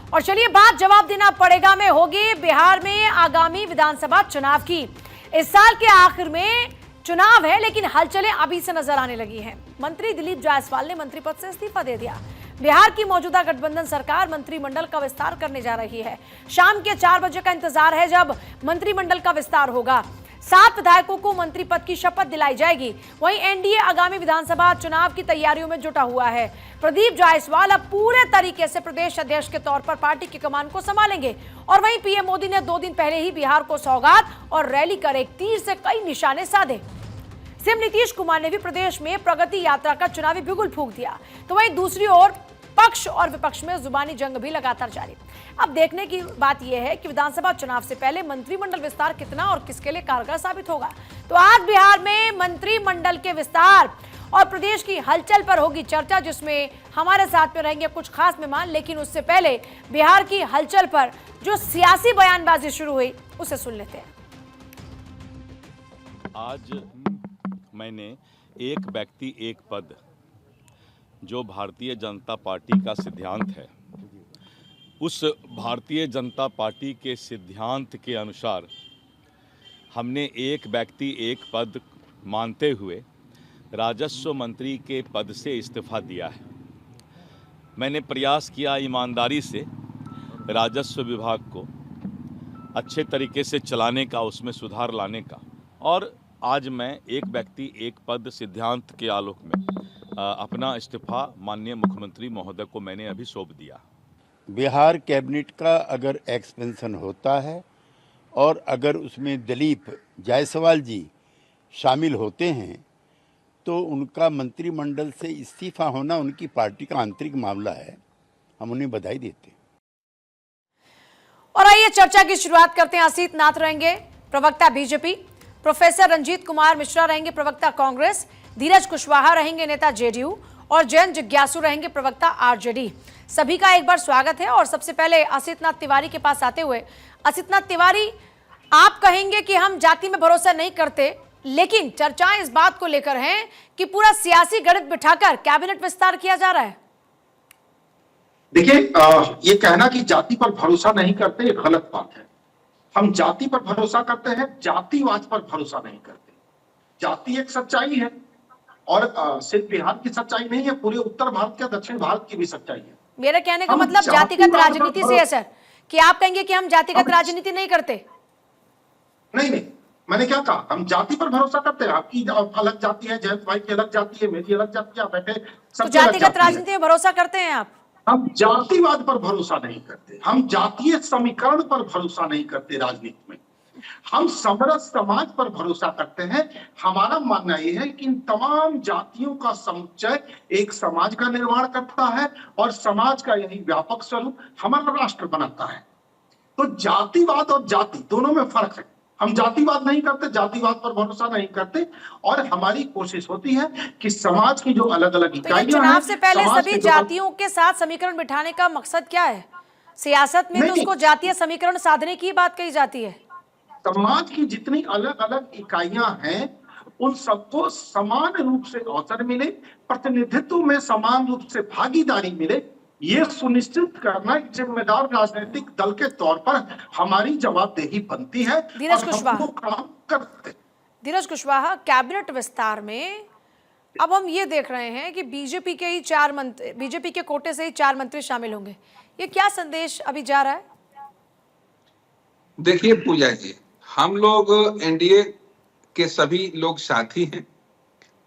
और चलिए बात जवाब देना पड़ेगा में होगी बिहार में आगामी विधानसभा चुनाव की। इस साल के आखिर में चुनाव है, लेकिन हलचलें अभी से नजर आने लगी हैं। मंत्री दिलीप जायसवाल ने मंत्री पद से इस्तीफा दे दिया। बिहार की मौजूदा गठबंधन सरकार मंत्रिमंडल का विस्तार करने जा रही है। शाम के 4 बजे का इंतजार है जब मंत्रिमंडल का विस्तार होगा। 7 विधायकों को मंत्री पद की शपथ दिलाई जाएगी। वहीं एनडीए आगामी विधानसभा चुनाव की तैयारियों में जुटा हुआ है। प्रदीप जायसवाल अब पूरे तरीके से प्रदेश अध्यक्ष के तौर पर पार्टी की कमान को संभालेंगे। और वहीं पीएम मोदी ने 2 दिन पहले ही बिहार को सौगात और रैली कर एक तीर से कई निशाने साधे। सीएम नीतीश कुमार ने भी प्रदेश में प्रगति यात्रा का चुनावी बिगुल फूंक दिया। तो वहीं दूसरी ओर पक्ष और विपक्ष में जुबानी जंग भी लगातार जारी। अब देखने की बात यह है कि विधानसभा चुनाव से पहले मंत्रिमंडल विस्तार कितना और किसके लिए कारगर साबित होगा। तो आज बिहार में मंत्रिमंडल के विस्तार और प्रदेश की हलचल पर होगी चर्चा, जिसमें हमारे साथ में रहेंगे कुछ खास मेहमान। लेकिन उससे पहले बिहार की हलचल पर जो सियासी बयानबाजी शुरू हुई उसे सुन लेते हैं। आज मैंने एक व्यक्ति एक पद, जो भारतीय जनता पार्टी का सिद्धांत है, उस भारतीय जनता पार्टी के सिद्धांत के अनुसार हमने एक व्यक्ति एक पद मानते हुए राजस्व मंत्री के पद से इस्तीफा दिया है। मैंने प्रयास किया ईमानदारी से राजस्व विभाग को अच्छे तरीके से चलाने का, उसमें सुधार लाने का, और आज मैं एक व्यक्ति एक पद सिद्धांत के आलोक में अपना इस्तीफा माननीय मुख्यमंत्री महोदय को मैंने अभी सौंप दिया। बिहार कैबिनेट का अगर एक्सपेंशन होता है और अगर उसमें दिलीप जायसवाल जी शामिल होते हैं तो उनका मंत्रिमंडल से इस्तीफा होना उनकी पार्टी का आंतरिक मामला है। हम उन्हें बधाई देते हैं। और आइए चर्चा की शुरुआत करते हैं। असीत नाथ रहेंगे प्रवक्ता बीजेपी, प्रोफेसर रंजीत कुमार मिश्रा रहेंगे प्रवक्ता कांग्रेस, धीरज कुशवाहा रहेंगे नेता जेडीयू और जयंत जिज्ञासु रहेंगे प्रवक्ता आरजेडी। सभी का एक बार स्वागत है। और सबसे पहले असीत नाथ तिवारी के पास आते हुए, असीत नाथ तिवारी, आप कहेंगे कि हम जाति में भरोसा नहीं करते, लेकिन चर्चाएं इस बात को लेकर हैं कि पूरा सियासी गणित बिठाकर कैबिनेट विस्तार किया जा रहा है। देखिए, ये कहना कि जाति पर भरोसा नहीं करते, ये गलत बात है। हम जाति पर भरोसा करते हैं, जातिवाद पर भरोसा नहीं करते। जाति एक सच्चाई है और सिर्फ बिहार की सच्चाई नहीं है, पूरे उत्तर भारत या दक्षिण भारत की भी सच्चाई है। मेरा कहने का मतलब जातिगत राजनीति से है सर, कि आप कहेंगे कि हम जातिगत राजनीति नहीं करते। नहीं, मैंने क्या कहा? हम जाति पर भरोसा करते हैं। आपकी अलग जाति है, जयंत भाई की अलग जाति है, मेरी अलग जाति है, बैठे तो जातिगत राजनीति में भरोसा करते हैं आप? हम जातिवाद पर भरोसा नहीं करते, हम जातीय समीकरण पर भरोसा नहीं करते। राजनीति में हम समरस समाज पर भरोसा करते हैं। हमारा मानना यह है कि इन तमाम जातियों का समुच्चय एक समाज का निर्माण करता है और समाज का यही व्यापक स्वरूप हमारा राष्ट्र बनाता है। तो जातिवाद और जाति दोनों में फर्क है। हम जातिवाद नहीं करते, जातिवाद पर भरोसा नहीं करते, और हमारी कोशिश होती है कि समाज की जो अलग अलग इकाइयां हैं, चुनाव से पहले सभी जातियों के साथ समीकरण बिठाने का मकसद क्या है? सियासत में तो उसको जातीय समीकरण साधने की बात कही जाती है। समाज की जितनी अलग अलग इकाइयां हैं उन सबको समान रूप से अवसर मिले, प्रतिनिधित्व में समान रूप से भागीदारी मिले, ये सुनिश्चित करना एक जिम्मेदार राजनीतिक दल के तौर पर हमारी जवाबदेही बनती है। धीरज कुशवाहा काम करते। धीरज कुशवाहा, कैबिनेट विस्तार में अब हम ये देख रहे हैं कि बीजेपी के ही 4 मंत्री, बीजेपी के कोटे से ही 4 मंत्री शामिल होंगे। ये क्या संदेश अभी जा रहा है? देखिए पूजा जी, हम लोग एनडीए के सभी लोग साथी हैं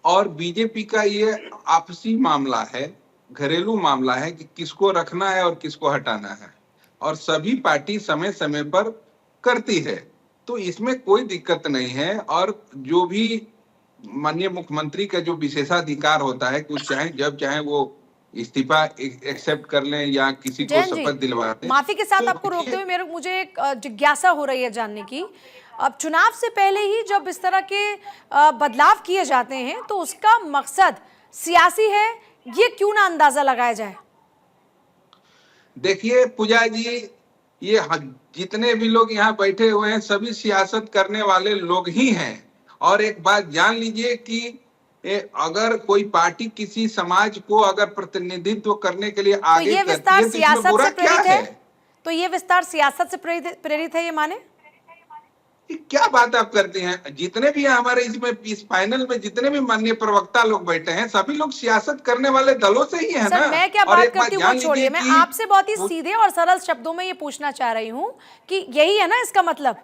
और बीजेपी का ये आपसी मामला है, घरेलू मामला है कि किसको रखना है और किसको हटाना है, और सभी पार्टी समय समय पर करती है, तो इसमें कोई दिक्कत नहीं है। और जो भी माननीय मुख्यमंत्री का जो विशेषाधिकार होता है, कुछ चाहे जब चाहे वो इस्तीफा एक्सेप्ट कर लें या किसी को शपथ दिलवाते। माफी के साथ आपको रोकते हुए मुझे एक जिज्ञासा हो रही है जानने की। अब चुनाव से पहले ही जब इस तरह के बदलाव किए जाते हैं तो उसका मकसद सियासी है, ये क्यों ना अंदाजा लगाया जाए? देखिए पूजा जी, ये जितने भी लोग यहाँ बैठे हुए हैं सभी सियासत करने वाले लोग ही हैं। और एक बात जान लीजिए कि अगर कोई पार्टी किसी समाज को अगर प्रतिनिधित्व करने के लिए आगे तो ये करती विस्तार है तो सियासत से प्रेरित है? तो ये विस्तार सियासत से प्रेरित है, ये माने? ये क्या बात आप करते हैं? जितने भी हमारे इसमें इस पैनल में जितने भी माननीय प्रवक्ता लोग बैठे हैं, सभी लोग सियासत करने वाले दलों से ही है सर, ना। मैं क्या और बात एक बात करती हूँ जान वो छोड़िए, लीजिए मैं कि आपसे बहुत ही सीधे और सरल शब्दों में ये पूछना चाह रही हूँ कि यही है ना इसका मतलब?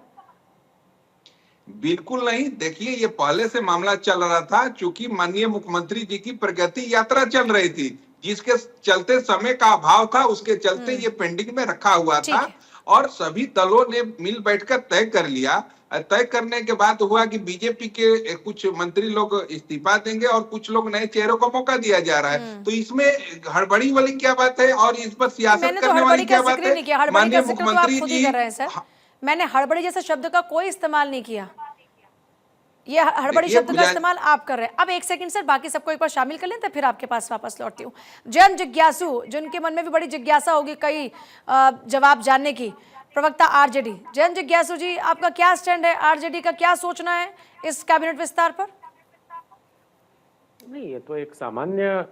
बिल्कुल नहीं। देखिए, ये पहले से मामला चल रहा था, चूंकि माननीय मुख्यमंत्री जी की प्रगति यात्रा चल रही थी, जिसके चलते समय का अभाव था, उसके चलते ये पेंडिंग में रखा हुआ ठीक था। है। और सभी दलों ने मिल बैठकर तय कर लिया। तय करने के बाद हुआ कि बीजेपी के कुछ मंत्री लोग इस्तीफा देंगे और कुछ लोग नए चेहरों को मौका दिया जा रहा है। तो इसमें हड़बड़ी वाली क्या बात है और इस पर सियासत मैंने तो करने हड़बड़ी वाली का क्या बात जिक्र है? नहीं किया। हड़बड़ी का माननीय जिक्र तो आप मुख्यमंत्री खुद ही जी कर रहे हैं सर। मैंने हड़बड़ी जैसे शब्द का कोई इस्तेमाल नहीं किया। ये हड़बड़ी देखिए, शब्द का इस्तेमाल आप कर रहे हैं। अब एक सेकंड सर, बाकी सबको एक बार शामिल कर लें तो फिर आपके पास वापस लौटती हूँ। जन जिज्ञासु, जिनके मन में भी बड़ी जिज्ञासा होगी कई जवाब जानने की, प्रवक्ता आरजेडी जन जिज्ञासु जी, आपका क्या स्टैंड है? आरजेडी का क्या सोचना है इस कैबिनेट विस्तार पर? नहीं, ये तो एक सामान्य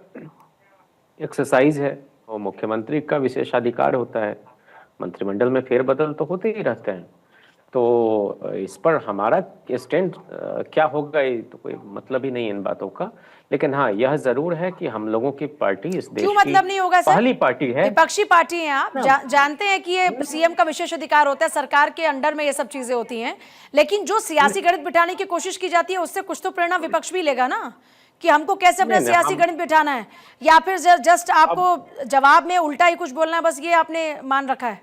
एक्सरसाइज है और मुख्यमंत्री का विशेषाधिकार होता है। मंत्रिमंडल में फेरबदल तो होते ही रहते हैं, तो इस पर हमारा स्टैंड क्या होगा ये तो कोई मतलब ही नहीं इन बातों का। लेकिन हाँ, यह जरूर है कि हम लोगों की पार्टी इस देश क्यों मतलब नहीं होगा की सर? पहली पार्टी है। विपक्षी पार्टी हैं आप, जानते हैं कि ये सीएम का विशेष अधिकार होता है, सरकार के अंडर में ये सब चीजें होती हैं, लेकिन जो सियासी गणित बिठाने की कोशिश की जाती है उससे कुछ तो प्रेरणा विपक्ष भी लेगा ना, कि हमको कैसे अपना सियासी गणित बिठाना है, या फिर जस्ट आपको जवाब में उल्टा ही कुछ बोलना है, बस ये आपने मान रखा है?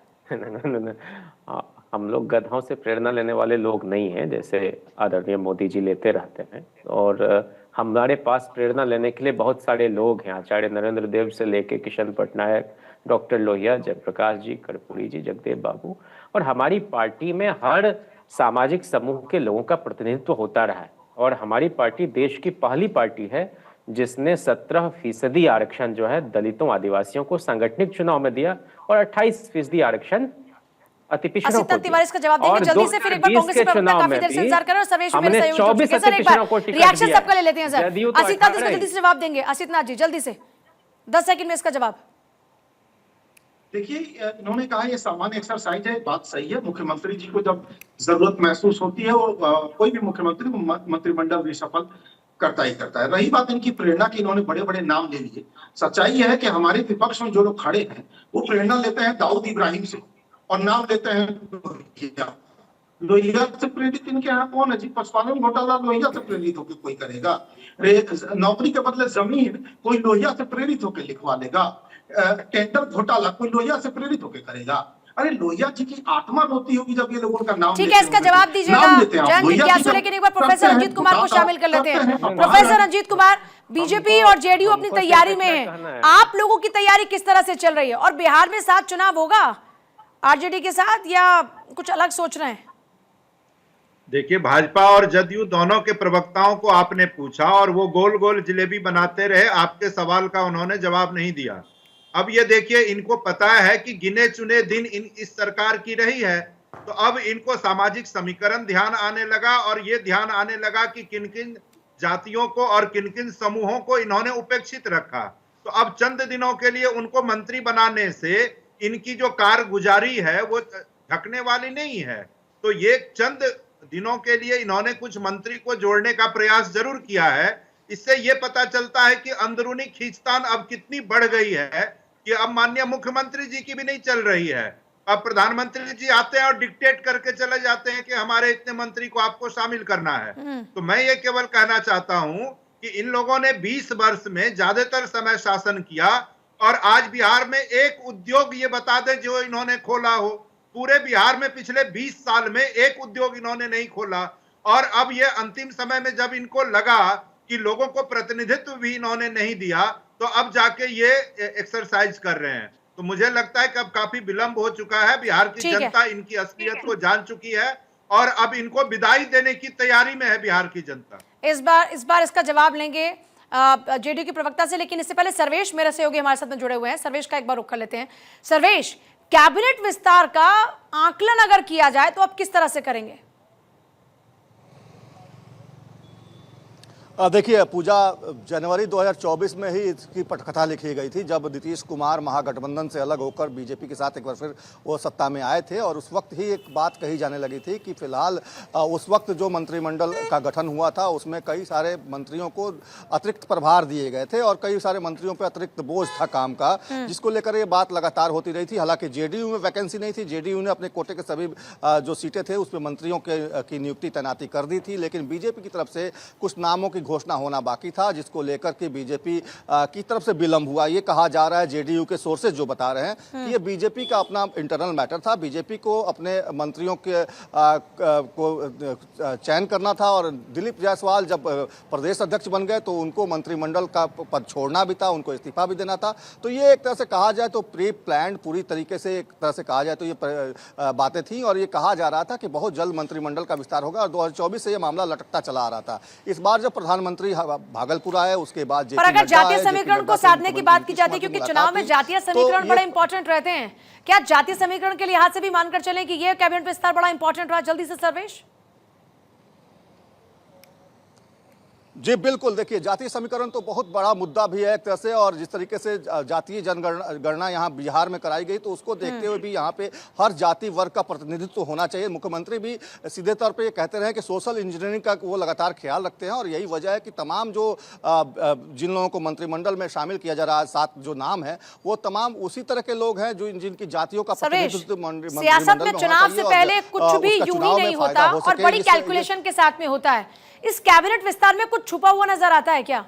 हम लोग गधाओं से प्रेरणा लेने वाले लोग नहीं हैं, जैसे आदरणीय मोदी जी लेते रहते हैं। और हमारे पास प्रेरणा लेने के लिए बहुत सारे लोग हैं, आचार्य नरेंद्र देव से लेके किशन पटनायक, डॉक्टर लोहिया, जयप्रकाश जी, कर्पूरी जी, जगदेव बाबू। और हमारी पार्टी में हर सामाजिक समूह के लोगों का प्रतिनिधित्व होता रहा है। और हमारी पार्टी देश की पहली पार्टी है जिसने 17% आरक्षण जो है दलितों, आदिवासियों को सांगठनिक चुनाव में दिया और 28% आरक्षण अति पिछड़ों को तिवारी इसका जवाब देंगे जल्दी से, फिर एक बार कांग्रेस के प्रवक्ता काफी देर से इंतजार कर रहे हैं और सर्वेश भी मेरे सहयोगी जुड़ चुके हैं। सर एक बार रिएक्शन सबका ले लेते हैं सर। असितनाथ इसका जल्दी से जवाब देंगे। असितनाथ जी जल्दी से 10 सेकंड में इसका जवाब। देखिए, इन्होंने कहा ये सामान्य एक्सरसाइज है, बात सही है। मुख्यमंत्री जी को जब जरूरत महसूस होती है वो कोई भी मुख्यमंत्री मंत्रिमंडल रिशफल करता ही करता है। रही बात इनकी प्रेरणा की, इन्होंने बड़े बड़े नाम ले लिए। सच्चाई यह है कि हमारे विपक्ष में जो लोग खड़े हैं वो प्रेरणा लेते हैं दाऊद इब्राहिम से और नाम लेते हैं लोहिया से प्रेरित। इनके यहाँ कौन है जी? पशुपालन घोटाला लोहिया से प्रेरित होकर कोई करेगा? नौकरी के बदले जमीन कोई लोहिया से प्रेरित होकर लिखवा लेगा? टेंडर घोटाला कोई लोहिया से प्रेरित होकर करेगा? अरे लोहिया जी की आत्मा रोती होगी जब ये लोगों का नाम ठीक है, इसका जवाब दीजिएगा जन जिज्ञासु। लेकिन एक बार प्रोफेसर रंजीत कुमार को शामिल कर लेते हैं। प्रोफेसर रंजीत कुमार, बीजेपी और जेडीयू अपनी तैयारी में है, आप लोगों की तैयारी किस तरह से चल रही है? और बिहार में साथ चुनाव होगा आरजेडी के साथ या कुछ अलग सोच रहे हैं? देखिए, भाजपा और जदयू दोनों के प्रवक्ताओं को आपने पूछा और वो गोल गोल जलेबी बनाते रहे, आपके सवाल का उन्होंने जवाब नहीं दिया। अब ये देखिए, इनको पता है कि गिने चुने दिन इस सरकार की रही है, तो अब इनको सामाजिक समीकरण ध्यान आने लगा और ये ध्यान आने लगा कि किन किन जातियों को और किन किन समूहों को इन्होंने उपेक्षित रखा। तो अब चंद दिनों के लिए उनको मंत्री बनाने से इनकी जो कारगुजारी है वो ढकने वाली नहीं है। तो ये चंद दिनों के लिए इन्होंने कुछ मंत्री को जोड़ने का प्रयास जरूर किया है। इससे ये पता चलता है कि अंदरूनी खींचतान अब कितनी बढ़ गई है कि अब माननीय मुख्यमंत्री जी की भी नहीं चल रही है। अब प्रधानमंत्री जी आते हैं और डिक्टेट करके चले जाते हैं कि हमारे इतने मंत्री को आपको शामिल करना है। तो मैं ये केवल कहना चाहता हूं कि इन लोगों ने 20 वर्ष में ज्यादातर समय शासन किया और आज बिहार में एक उद्योग ये बता दें जो इन्होंने खोला हो? पूरे बिहार में पिछले 20 साल में एक उद्योग इन्होंने नहीं खोला। और अब ये अंतिम समय में जब इनको लगा कि लोगों को प्रतिनिधित्व भी इन्होंने नहीं दिया, तो अब जाके ये एक्सरसाइज कर रहे हैं। तो मुझे लगता है कि अब काफी विलंब हो चुका है। बिहार की जनता इनकी असलियत को जान चुकी है और अब इनको विदाई देने की तैयारी में है बिहार की जनता। इस बार इसका जवाब लेंगे जेडीयू के प्रवक्ता से, लेकिन इससे पहले सर्वेश मेरे सहयोगी हमारे साथ में जुड़े हुए हैं। सर्वेश का एक बार रुख कर लेते हैं। सर्वेश, कैबिनेट विस्तार का आकलन अगर किया जाए तो आप किस तरह से करेंगे? देखिए पूजा, जनवरी 2024 में ही इसकी पटकथा लिखी गई थी जब नीतीश कुमार महागठबंधन से अलग होकर बीजेपी के साथ एक बार फिर वो सत्ता में आए थे, और उस वक्त ही एक बात कही जाने लगी थी कि फिलहाल उस वक्त जो मंत्रिमंडल का गठन हुआ था उसमें कई सारे मंत्रियों को अतिरिक्त प्रभार दिए गए थे और कई सारे मंत्रियों पर अतिरिक्त बोझ था काम का, जिसको लेकर ये बात लगातार होती रही थी। हालांकि जेडीयू में वैकेंसी नहीं थी, जेडीयू ने अपने कोटे के सभी जो सीटें थे उसमें मंत्रियों की नियुक्ति तैनाती कर दी थी, लेकिन बीजेपी की तरफ से कुछ नामों की घोषणा होना बाकी था, जिसको लेकर के बीजेपी की तरफ से विलंब हुआ। ये कहा जा रहा है, जेडीयू के सोर्सेज जो बता रहे हैं कि ये बीजेपी का अपना इंटरनल मैटर था, बीजेपी को अपने मंत्रियों के को चयन करना था, और दिलीप जायसवाल जब प्रदेश अध्यक्ष बन गए तो उनको मंत्रिमंडल का पद छोड़ना भी था, उनको इस्तीफा भी देना था। तो ये एक तरह से कहा जाए तो प्री प्लान्ड, पूरी तरीके से एक तरह से कहा जाए तो ये बातें थी, और ये कहा जा रहा था कि बहुत जल्द मंत्रिमंडल का विस्तार होगा, और 2024 से ये मामला लटकता चला आ रहा था। इस बार जब प्रधानमंत्री भागलपुर आए उसके बाद पर अगर जातीय समीकरण को साधने की बात की जाती है, क्योंकि चुनाव में जातीय समीकरण बड़े इंपॉर्टेंट रहते हैं, क्या जातीय समीकरण के लिहाज से भी मानकर चलें कि ये कैबिनेट विस्तार बड़ा इंपॉर्टेंट रहा? जल्दी से सर्वेश। जी बिल्कुल, देखिए जातीय समीकरण तो बहुत बड़ा मुद्दा भी है एक तरह से, और जिस तरीके से जातीय जनगणना यहाँ बिहार में कराई गई तो उसको देखते हुए भी यहाँ पे हर जाति वर्ग का प्रतिनिधित्व होना चाहिए। मुख्यमंत्री भी सीधे तौर पे ये कहते रहे कि सोशल इंजीनियरिंग का वो लगातार ख्याल रखते हैं, और यही वजह है कि तमाम जो जिन लोगों को मंत्रिमंडल में शामिल किया जा रहा है, 7 जो नाम है वो तमाम उसी तरह के लोग हैं जो जिनकी जातियों का प्रतिनिधित्व सियासत में चुनाव से पहले कुछ भी यूं ही नहीं होता और बड़ी कैलकुलेशन के साथ में होता है। इस कैबिनेट विस्तार में कुछ छुपा हुआ नजर आता है क्या?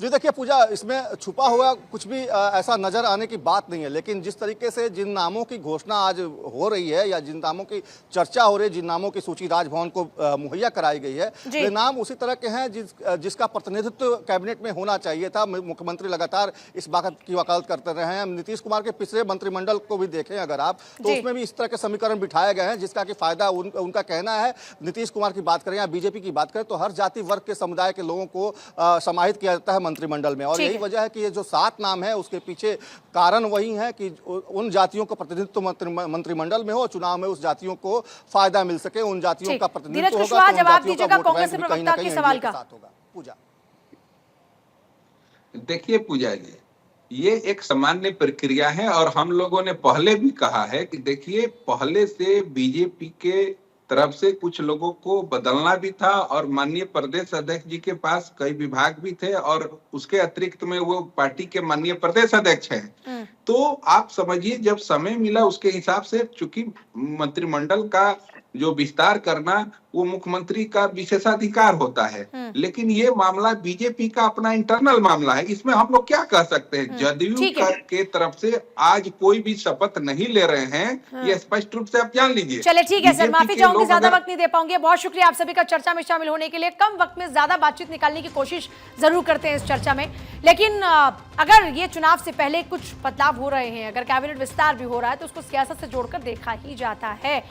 जी देखिए पूजा, इसमें छुपा हुआ कुछ भी ऐसा नजर आने की बात नहीं है, लेकिन जिस तरीके से जिन नामों की घोषणा आज हो रही है या जिन नामों की चर्चा हो रही है, जिन नामों की सूची राजभवन को मुहैया कराई गई है, वे नाम उसी तरह के हैं जिसका प्रतिनिधित्व कैबिनेट में होना चाहिए था। मुख्यमंत्री लगातार इस बात की वकालत करते रहे हैं। नीतीश कुमार के पिछले मंत्रिमंडल को भी देखें अगर आप, तो उसमें भी इस तरह के समीकरण बिठाए गए हैं जिसका कि फायदा उनका कहना है। नीतीश कुमार की बात करें या बीजेपी की बात करें तो हर जाति वर्ग के समुदाय के लोगों को समाहित किया जाता है मंत्रिमंडल में, और यही वजह है कि ये जो 7 नाम है उसके पीछे कारण वही है कि उन जातियों का प्रतिनिधित्व मंत्रिमंडल में हो, चुनाव में उस जातियों को फायदा मिल सके, उन जातियों का प्रतिनिधित्व होगा तो जवाब दीजिएगा कांग्रेस के प्रवक्ता के सवाल का। पूजा, देखिए पूजा जी, ये एक सामान्य प्रक्रिया है, और हम लोगों ने पहले भी कहा है कि देखिए पहले से बीजेपी के तरफ से कुछ लोगों को बदलना भी था, और माननीय प्रदेश अध्यक्ष जी के पास कई विभाग भी थे, और उसके अतिरिक्त में वो पार्टी के माननीय प्रदेश अध्यक्ष हैं। तो आप समझिए जब समय मिला उसके हिसाब से, चूंकि मंत्रिमंडल का जो विस्तार करना वो मुख्यमंत्री का विशेषाधिकार होता है, लेकिन ये मामला बीजेपी का अपना इंटरनल मामला है। इसमें हम लोग क्या कह सकते हैं? जदयू के तरफ से आज कोई भी शपथ नहीं ले रहे हैं, ये स्पष्ट रूप से आप जान लीजिए। चलिए ठीक है सर, माफी चाहूंगी, ज्यादा वक्त नहीं दे पाऊंगी। बहुत शुक्रिया आप सभी का चर्चा में शामिल होने के लिए। कम वक्त में ज्यादा बातचीत निकालने की कोशिश जरूर करते हैं इस चर्चा में, लेकिन अगर ये चुनाव से पहले कुछ बदलाव हो रहे हैं, अगर कैबिनेट विस्तार भी हो रहा है तो उसको सियासत से जोड़कर देखा ही जाता है।